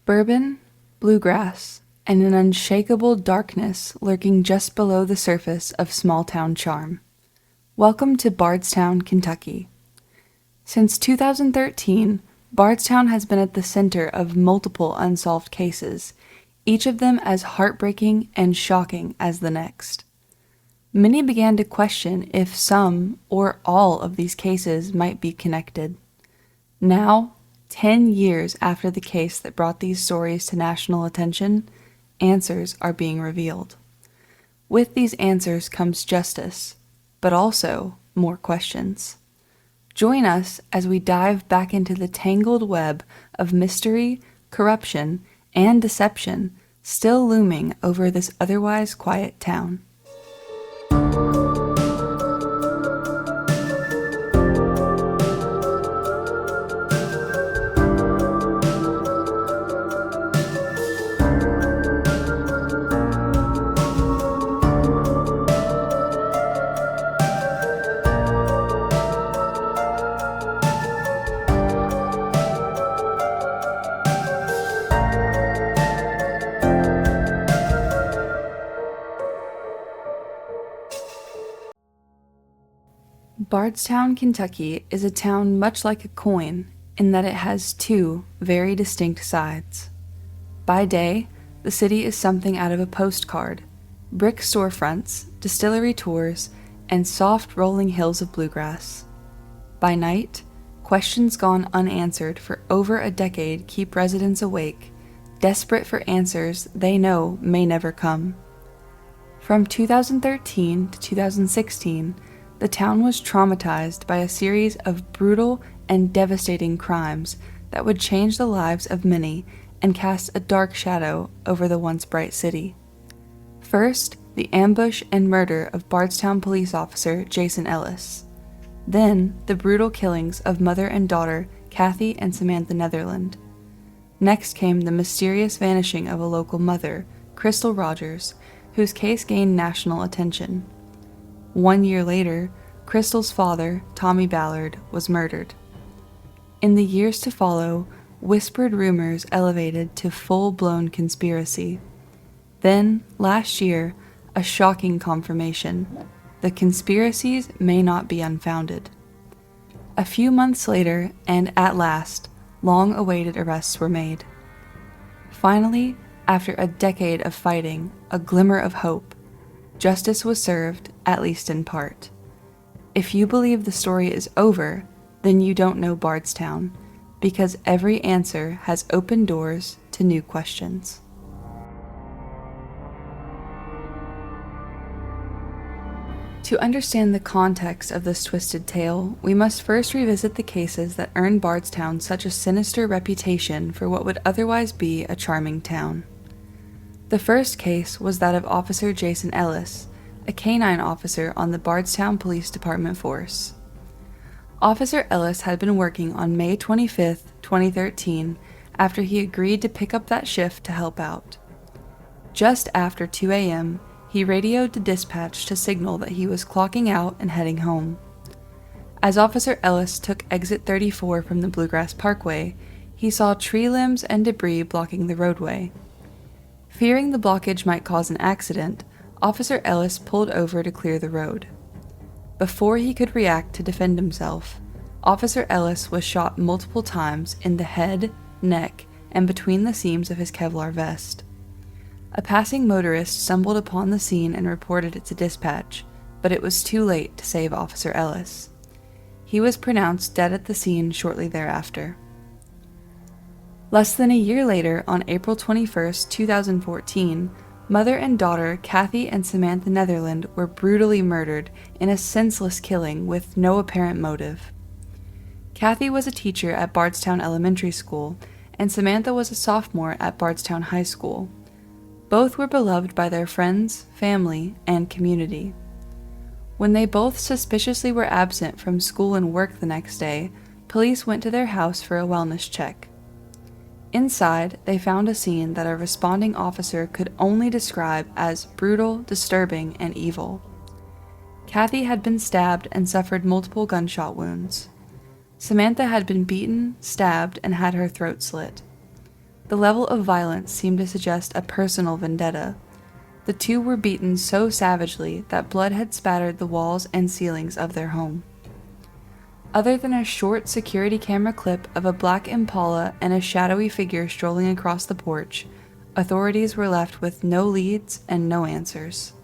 Bourbon, bluegrass, and an unshakable darkness lurking just below the surface of small-town charm. Welcome to Bardstown, Kentucky. Since 2013, Bardstown has been at the center of multiple unsolved cases, each of them as heartbreaking and shocking as the next. Many began to question if some or all of these cases might be connected. Now, 10 years after the case that brought these stories to national attention, answers are being revealed. With these answers comes justice, but also more questions. Join us as we dive back into the tangled web of mystery, corruption, and deception still looming over this otherwise quiet town. Bardstown, Kentucky is a town much like a coin in that it has two very distinct sides. By day, the city is something out of a postcard: brick storefronts, distillery tours, and soft rolling hills of bluegrass. By night, questions gone unanswered for over a decade keep residents awake, desperate for answers they know may never come. From 2013 to 2016, the town was traumatized by a series of brutal and devastating crimes that would change the lives of many and cast a dark shadow over the once bright city. First, the ambush and murder of Bardstown police officer Jason Ellis. Then, the brutal killings of mother and daughter Kathy and Samantha Netherland. Next came the mysterious vanishing of a local mother, Crystal Rogers, whose case gained national attention. 1 year later, Crystal's father, Tommy Ballard, was murdered. In the years to follow, whispered rumors elevated to full-blown conspiracy. Then, last year, a shocking confirmation: the conspiracies may not be unfounded. A few months later, and at last, long-awaited arrests were made. Finally, after a decade of fighting, a glimmer of hope, justice was served, at least in part. If you believe the story is over, then you don't know Bardstown, because every answer has opened doors to new questions. To understand the context of this twisted tale, we must first revisit the cases that earned Bardstown such a sinister reputation for what would otherwise be a charming town. The first case was that of Officer Jason Ellis, a canine officer on the Bardstown Police Department force. Officer Ellis had been working on May 25, 2013, after he agreed to pick up that shift to help out. Just after 2 a.m., he radioed the dispatch to signal that he was clocking out and heading home. As Officer Ellis took exit 34 from the Bluegrass Parkway, he saw tree limbs and debris blocking the roadway. Fearing the blockage might cause an accident, Officer Ellis pulled over to clear the road. Before he could react to defend himself, Officer Ellis was shot multiple times in the head, neck, and between the seams of his Kevlar vest. A passing motorist stumbled upon the scene and reported it to dispatch, but it was too late to save Officer Ellis. He was pronounced dead at the scene shortly thereafter. Less than a year later, on April 21, 2014, mother and daughter Kathy and Samantha Netherland were brutally murdered in a senseless killing with no apparent motive. Kathy was a teacher at Bardstown Elementary School, and Samantha was a sophomore at Bardstown High School. Both were beloved by their friends, family, and community. When they both suspiciously were absent from school and work the next day, police went to their house for a wellness check. Inside, they found a scene that a responding officer could only describe as brutal, disturbing, and evil. Kathy had been stabbed and suffered multiple gunshot wounds. Samantha had been beaten, stabbed, and had her throat slit. The level of violence seemed to suggest a personal vendetta. The two were beaten so savagely that blood had spattered the walls and ceilings of their home. Other than a short security camera clip of a black Impala and a shadowy figure strolling across the porch, authorities were left with no leads and no answers.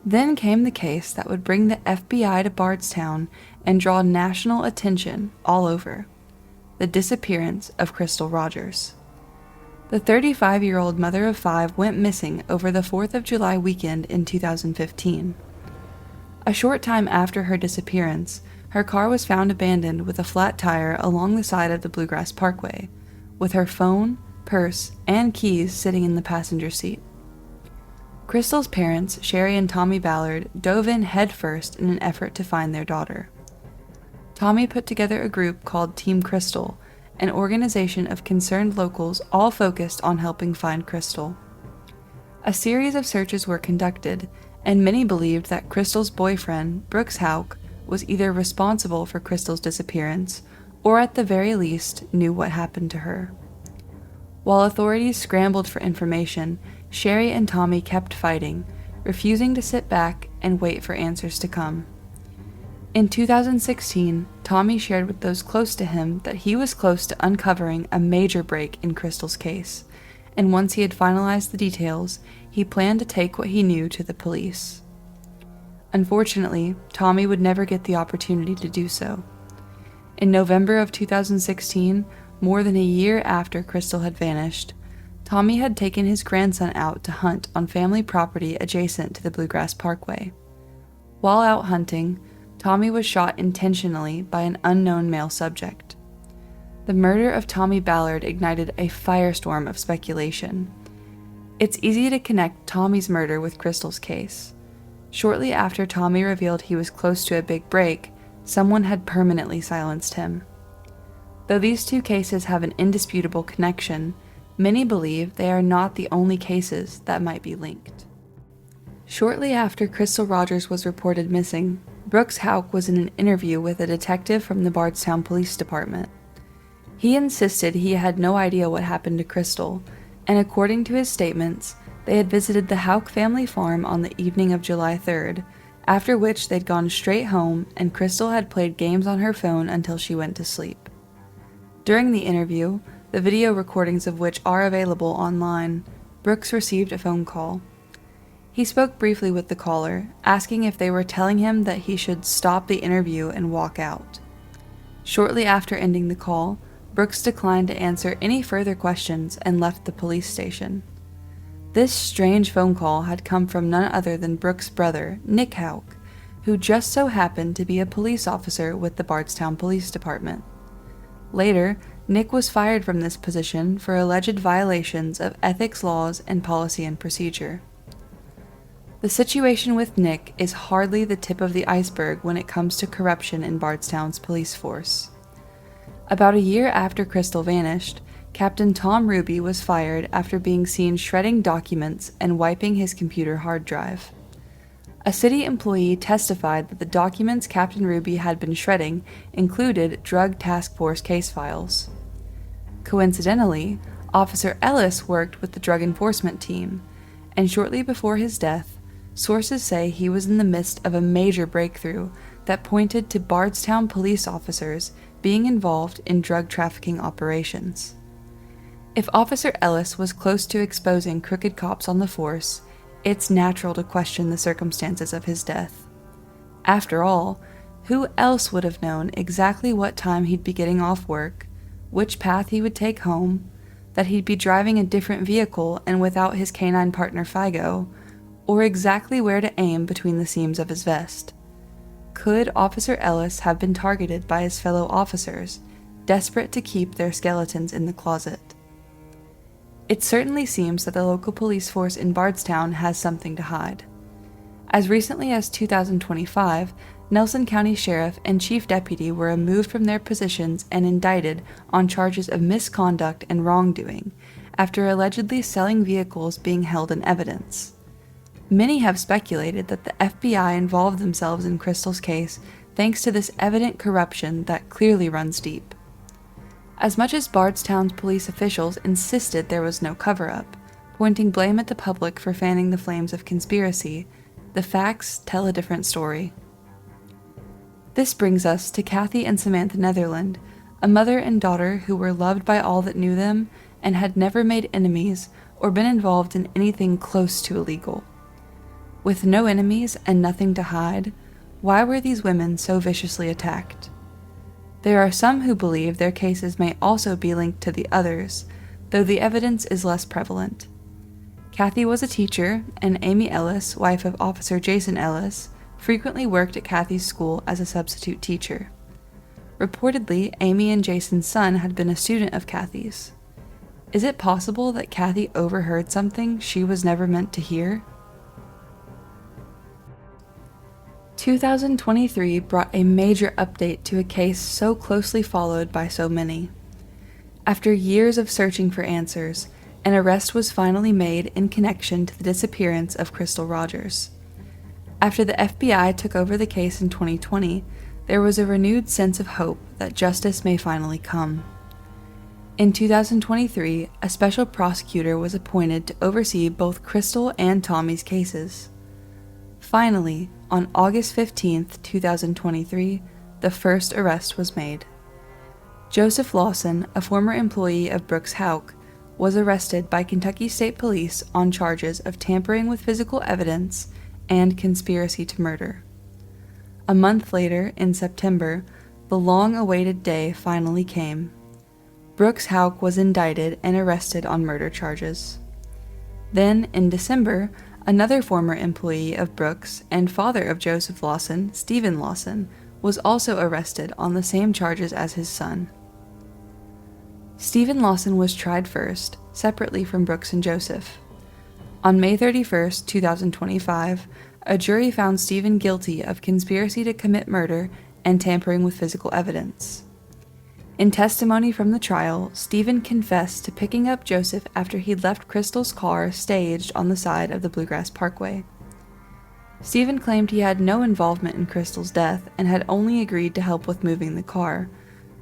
Then came the case that would bring the FBI to Bardstown and draw national attention all over: the disappearance of Crystal Rogers. The 35-year-old mother of 5 went missing over the 4th of July weekend in 2015. A short time after her disappearance, her car was found abandoned with a flat tire along the side of the Bluegrass Parkway, with her phone, purse, and keys sitting in the passenger seat. Crystal's parents, Sherry and Tommy Ballard, dove in headfirst in an effort to find their daughter. Tommy put together a group called Team Crystal, an organization of concerned locals all focused on helping find Crystal. A series of searches were conducted, and many believed that Crystal's boyfriend, Brooks Houck, was either responsible for Crystal's disappearance, or at the very least knew what happened to her. While authorities scrambled for information, Sherry and Tommy kept fighting, refusing to sit back and wait for answers to come. In 2016, Tommy shared with those close to him that he was close to uncovering a major break in Crystal's case, and once he had finalized the details, he planned to take what he knew to the police. Unfortunately, Tommy would never get the opportunity to do so. In November of 2016, more than a year after Crystal had vanished, Tommy had taken his grandson out to hunt on family property adjacent to the Bluegrass Parkway. While out hunting, Tommy was shot intentionally by an unknown male subject. The murder of Tommy Ballard ignited a firestorm of speculation. It's easy to connect Tommy's murder with Crystal's case. Shortly after Tommy revealed he was close to a big break, someone had permanently silenced him. Though these two cases have an indisputable connection, many believe they are not the only cases that might be linked. Shortly after Crystal Rogers was reported missing, Brooks Houck was in an interview with a detective from the Bardstown Police Department. He insisted he had no idea what happened to Crystal, and according to his statements, they had visited the Houck family farm on the evening of July 3rd, after which they'd gone straight home and Crystal had played games on her phone until she went to sleep. During the interview, the video recordings of which are available online, Brooks received a phone call. He spoke briefly with the caller, asking if they were telling him that he should stop the interview and walk out. Shortly after ending the call, Brooks declined to answer any further questions and left the police station. This strange phone call had come from none other than Brooks' brother, Nick Houck, who just so happened to be a police officer with the Bardstown Police Department. Later, Nick was fired from this position for alleged violations of ethics laws and policy and procedure. The situation with Nick is hardly the tip of the iceberg when it comes to corruption in Bardstown's police force. About a year after Crystal vanished, Captain Tom Ruby was fired after being seen shredding documents and wiping his computer hard drive. A city employee testified that the documents Captain Ruby had been shredding included Drug Task Force case files. Coincidentally, Officer Ellis worked with the Drug Enforcement Team, and shortly before his death, sources say he was in the midst of a major breakthrough that pointed to Bardstown police officers being involved in drug trafficking operations. If Officer Ellis was close to exposing crooked cops on the force, it's natural to question the circumstances of his death. After all, who else would have known exactly what time he'd be getting off work, which path he would take home, that he'd be driving a different vehicle and without his canine partner Figo, or exactly where to aim between the seams of his vest? Could Officer Ellis have been targeted by his fellow officers, desperate to keep their skeletons in the closet? It certainly seems that the local police force in Bardstown has something to hide. As recently as 2025, Nelson County Sheriff and Chief Deputy were removed from their positions and indicted on charges of misconduct and wrongdoing, after allegedly selling vehicles being held in evidence. Many have speculated that the FBI involved themselves in Crystal's case thanks to this evident corruption that clearly runs deep. As much as Bardstown's police officials insisted there was no cover-up, pointing blame at the public for fanning the flames of conspiracy, the facts tell a different story. This brings us to Kathy and Samantha Netherland, a mother and daughter who were loved by all that knew them and had never made enemies or been involved in anything close to illegal. With no enemies and nothing to hide, why were these women so viciously attacked? There are some who believe their cases may also be linked to the others, though the evidence is less prevalent. Kathy was a teacher, and Amy Ellis, wife of Officer Jason Ellis, frequently worked at Kathy's school as a substitute teacher. Reportedly, Amy and Jason's son had been a student of Kathy's. Is it possible that Kathy overheard something she was never meant to hear? 2023 brought a major update to a case so closely followed by so many. After years of searching for answers, an arrest was finally made in connection to the disappearance of Crystal Rogers. After the FBI took over the case in 2020, there was a renewed sense of hope that justice may finally come. In 2023, a special prosecutor was appointed to oversee both Crystal and Tommy's cases. Finally, on August 15, 2023, the first arrest was made. Joseph Lawson, a former employee of Brooks Houck, was arrested by Kentucky State Police on charges of tampering with physical evidence and conspiracy to murder. A month later, in September, the long-awaited day finally came. Brooks Houck was indicted and arrested on murder charges. Then, in December, another former employee of Brooks and father of Joseph Lawson, Stephen Lawson, was also arrested on the same charges as his son. Stephen Lawson was tried first, separately from Brooks and Joseph. On May 31, 2025, a jury found Stephen guilty of conspiracy to commit murder and tampering with physical evidence. In testimony from the trial, Stephen confessed to picking up Joseph after he left Crystal's car staged on the side of the Bluegrass Parkway. Stephen claimed he had no involvement in Crystal's death and had only agreed to help with moving the car,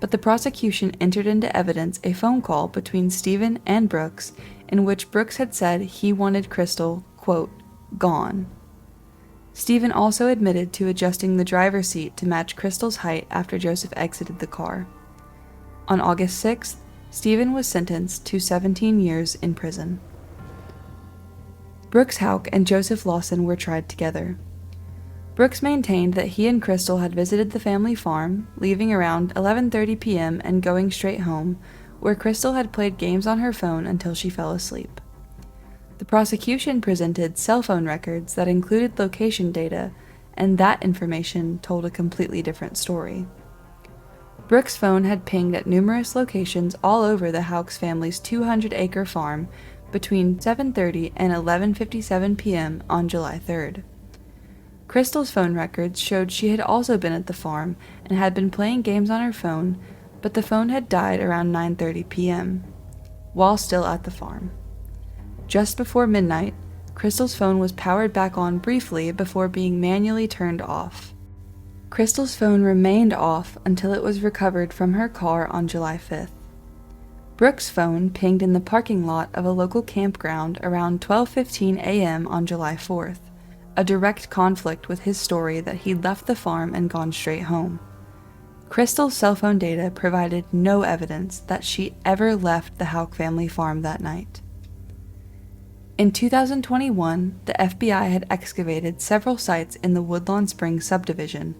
but the prosecution entered into evidence a phone call between Stephen and Brooks in which Brooks had said he wanted Crystal, quote, gone. Stephen also admitted to adjusting the driver's seat to match Crystal's height after Joseph exited the car. On August 6th, Stephen was sentenced to 17 years in prison. Brooks Houck and Joseph Lawson were tried together. Brooks maintained that he and Crystal had visited the family farm, leaving around 11:30 p.m. and going straight home, where Crystal had played games on her phone until she fell asleep. The prosecution presented cell phone records that included location data, and that information told a completely different story. Brooks' phone had pinged at numerous locations all over the Houck's family's 200-acre farm between 7:30 and 11:57 p.m. on July 3rd. Crystal's phone records showed she had also been at the farm and had been playing games on her phone, but the phone had died around 9:30 p.m., while still at the farm. Just before midnight, Crystal's phone was powered back on briefly before being manually turned off. Crystal's phone remained off until it was recovered from her car on July 5th. Brooks' phone pinged in the parking lot of a local campground around 12:15 a.m. on July 4th, a direct conflict with his story that he'd left the farm and gone straight home. Crystal's cell phone data provided no evidence that she ever left the Houck family farm that night. In 2021, the FBI had excavated several sites in the Woodlawn Springs subdivision,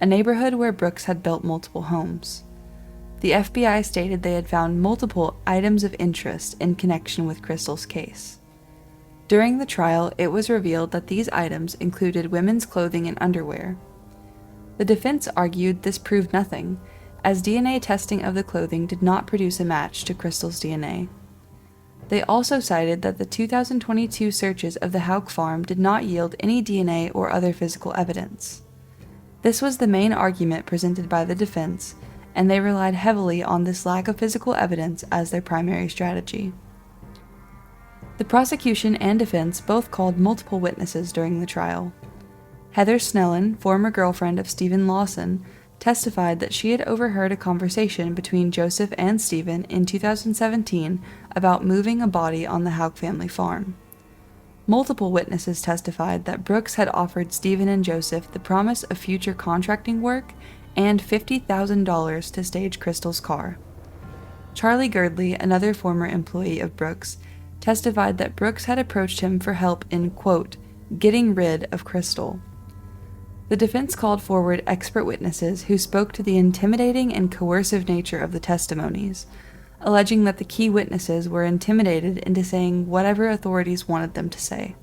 a neighborhood where Brooks had built multiple homes. The FBI stated they had found multiple items of interest in connection with Crystal's case. During the trial, it was revealed that these items included women's clothing and underwear. The defense argued this proved nothing, as DNA testing of the clothing did not produce a match to Crystal's DNA. They also cited that the 2022 searches of the Houck farm did not yield any DNA or other physical evidence. This was the main argument presented by the defense, and they relied heavily on this lack of physical evidence as their primary strategy. The prosecution and defense both called multiple witnesses during the trial. Heather Snellen, former girlfriend of Stephen Lawson, testified that she had overheard a conversation between Joseph and Stephen in 2017 about moving a body on the Houck family farm. Multiple witnesses testified that Brooks had offered Stephen and Joseph the promise of future contracting work and $50,000 to stage Crystal's car. Charlie Girdley, another former employee of Brooks, testified that Brooks had approached him for help in, quote, getting rid of Crystal. The defense called forward expert witnesses who spoke to the intimidating and coercive nature of the testimonies, alleging that the key witnesses were intimidated into saying whatever authorities wanted them to say.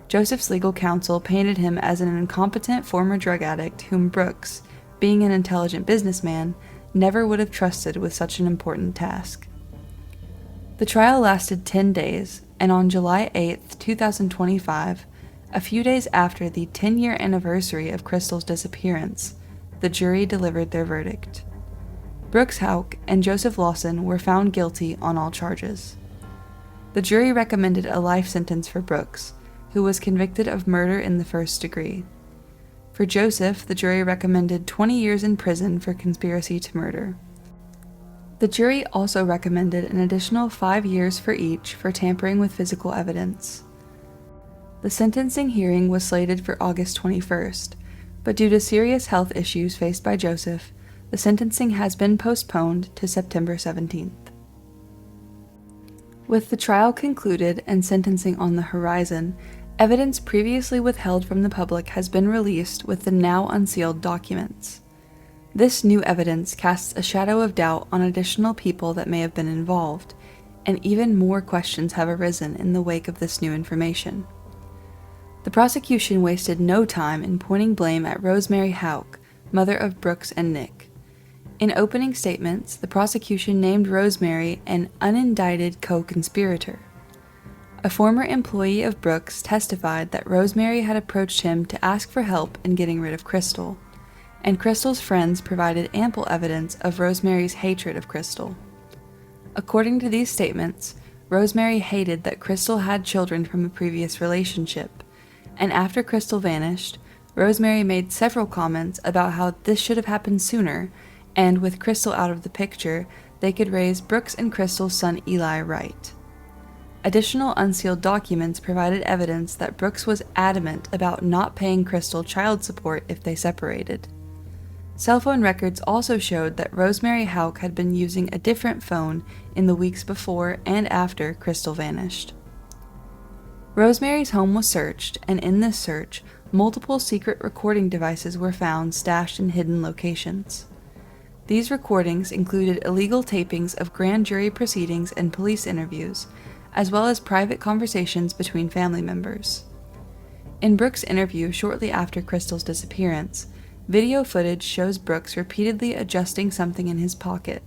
Joseph's legal counsel painted him as an incompetent former drug addict whom Brooks, being an intelligent businessman, never would have trusted with such an important task. The trial lasted 10 days, and on July 8, 2025, a few days after the 10-year anniversary of Crystal's disappearance, the jury delivered their verdict. Brooks Houck and Joseph Lawson were found guilty on all charges. The jury recommended a life sentence for Brooks, who was convicted of murder in the first degree. For Joseph, the jury recommended 20 years in prison for conspiracy to murder. The jury also recommended an additional 5 years for each for tampering with physical evidence. The sentencing hearing was slated for August 21st, but due to serious health issues faced by Joseph, the sentencing has been postponed to September 17th. With the trial concluded and sentencing on the horizon, evidence previously withheld from the public has been released with the now unsealed documents. This new evidence casts a shadow of doubt on additional people that may have been involved, and even more questions have arisen in the wake of this new information. The prosecution wasted no time in pointing blame at Rosemary Houck, mother of Brooks and Nick. In opening statements, the prosecution named Rosemary an unindicted co-conspirator. A former employee of Brooks testified that Rosemary had approached him to ask for help in getting rid of Crystal, and Crystal's friends provided ample evidence of Rosemary's hatred of Crystal. According to these statements, Rosemary hated that Crystal had children from a previous relationship, and after Crystal vanished, Rosemary made several comments about how this should have happened sooner, and with Crystal out of the picture, they could raise Brooks and Crystal's son Eli right. Additional unsealed documents provided evidence that Brooks was adamant about not paying Crystal child support if they separated. Cell phone records also showed that Rosemary Houck had been using a different phone in the weeks before and after Crystal vanished. Rosemary's home was searched, and in this search, multiple secret recording devices were found stashed in hidden locations. These recordings included illegal tapings of grand jury proceedings and police interviews, as well as private conversations between family members. In Brooks' interview shortly after Crystal's disappearance, video footage shows Brooks repeatedly adjusting something in his pocket.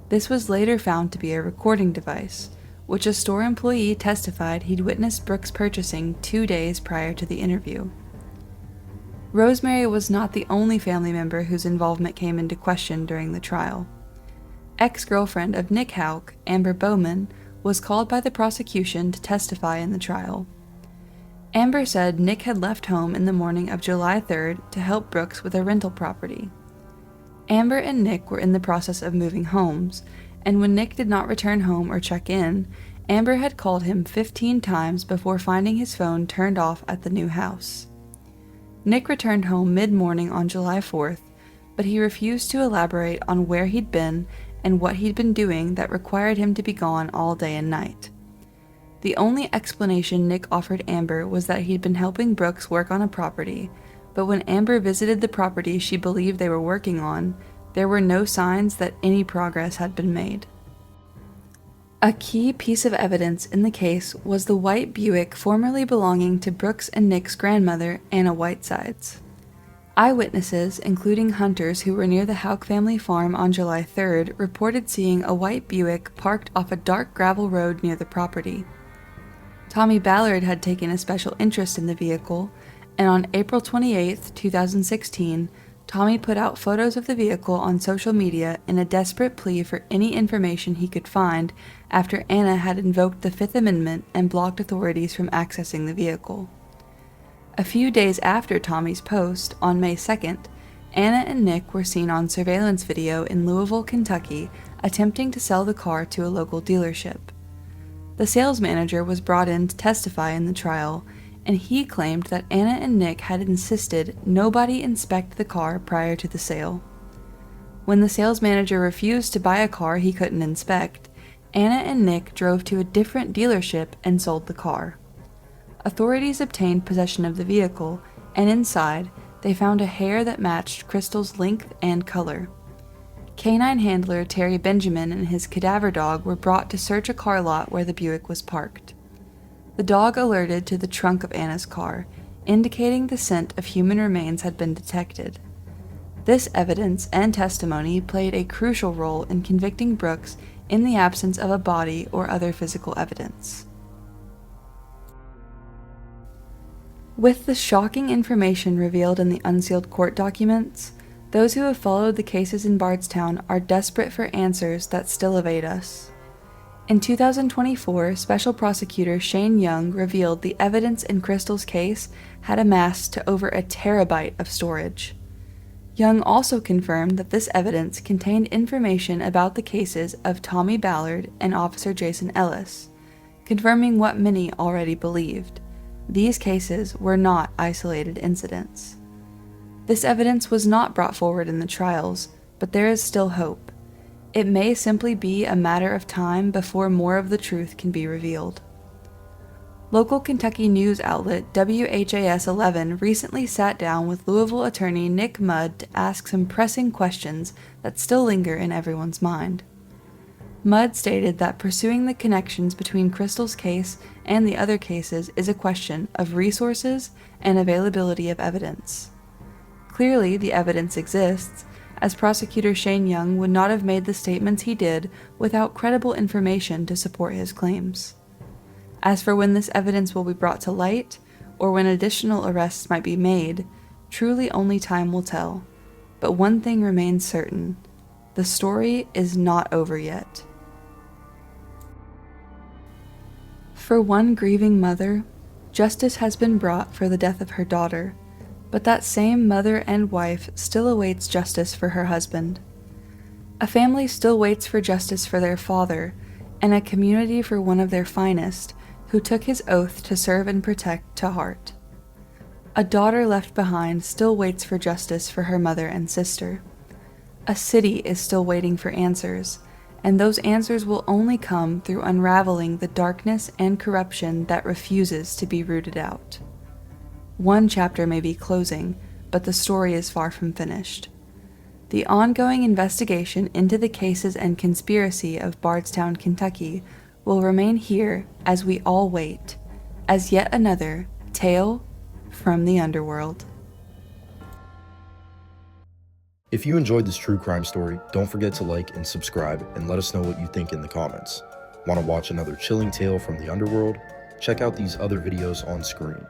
This was later found to be a recording device, which a store employee testified he'd witnessed Brooks purchasing 2 days prior to the interview. Rosemary was not the only family member whose involvement came into question during the trial. Ex-girlfriend of Nick Houck, Amber Bowman, was called by the prosecution to testify in the trial. Amber said Nick had left home in the morning of July 3rd to help Brooks with a rental property. Amber and Nick were in the process of moving homes, and when Nick did not return home or check in, Amber had called him 15 times before finding his phone turned off at the new house. Nick returned home mid-morning on July 4th, but he refused to elaborate on where he'd been and what he'd been doing that required him to be gone all day and night. The only explanation Nick offered Amber was that he'd been helping Brooks work on a property, but when Amber visited the property she believed they were working on, there were no signs that any progress had been made. A key piece of evidence in the case was the white Buick formerly belonging to Brooks and Nick's grandmother, Anna Whitesides. Eyewitnesses, including hunters who were near the Houck family farm on July 3rd, reported seeing a white Buick parked off a dark gravel road near the property. Tommy Ballard had taken a special interest in the vehicle, and on April 28, 2016, Tommy put out photos of the vehicle on social media in a desperate plea for any information he could find after Anna had invoked the Fifth Amendment and blocked authorities from accessing the vehicle. A few days after Tommy's post, on May 2nd, Anna and Nick were seen on surveillance video in Louisville, Kentucky, attempting to sell the car to a local dealership. The sales manager was brought in to testify in the trial, and he claimed that Anna and Nick had insisted nobody inspect the car prior to the sale. When the sales manager refused to buy a car he couldn't inspect, Anna and Nick drove to a different dealership and sold the car. Authorities obtained possession of the vehicle, and inside, they found a hair that matched Crystal's length and color. Canine handler Terry Benjamin and his cadaver dog were brought to search a car lot where the Buick was parked. The dog alerted to the trunk of Anna's car, indicating the scent of human remains had been detected. This evidence and testimony played a crucial role in convicting Brooks in the absence of a body or other physical evidence. With the shocking information revealed in the unsealed court documents, those who have followed the cases in Bardstown are desperate for answers that still evade us. In 2024, Special Prosecutor Shane Young revealed the evidence in Crystal's case had amassed to over a terabyte of storage. Young also confirmed that this evidence contained information about the cases of Tommy Ballard and Officer Jason Ellis, confirming what many already believed. These cases were not isolated incidents. This evidence was not brought forward in the trials, but there is still hope. It may simply be a matter of time before more of the truth can be revealed. Local Kentucky news outlet WHAS 11 recently sat down with Louisville attorney Nick Mudd to ask some pressing questions that still linger in everyone's mind. Mudd stated that pursuing the connections between Crystal's case and the other cases is a question of resources and availability of evidence. Clearly, the evidence exists, as Prosecutor Shane Young would not have made the statements he did without credible information to support his claims. As for when this evidence will be brought to light, or when additional arrests might be made, truly only time will tell. But one thing remains certain: the story is not over yet. For one grieving mother, justice has been brought for the death of her daughter, but that same mother and wife still awaits justice for her husband. A family still waits for justice for their father, and a community for one of their finest, who took his oath to serve and protect to heart. A daughter left behind still waits for justice for her mother and sister. A city is still waiting for answers, and those answers will only come through unraveling the darkness and corruption that refuses to be rooted out. One chapter may be closing, but the story is far from finished. The ongoing investigation into the cases and conspiracy of Bardstown, Kentucky, will remain here as we all wait, as yet another tale from the underworld. If you enjoyed this true crime story, don't forget to like and subscribe and let us know what you think in the comments. Want to watch another chilling tale from the underworld? Check out these other videos on screen.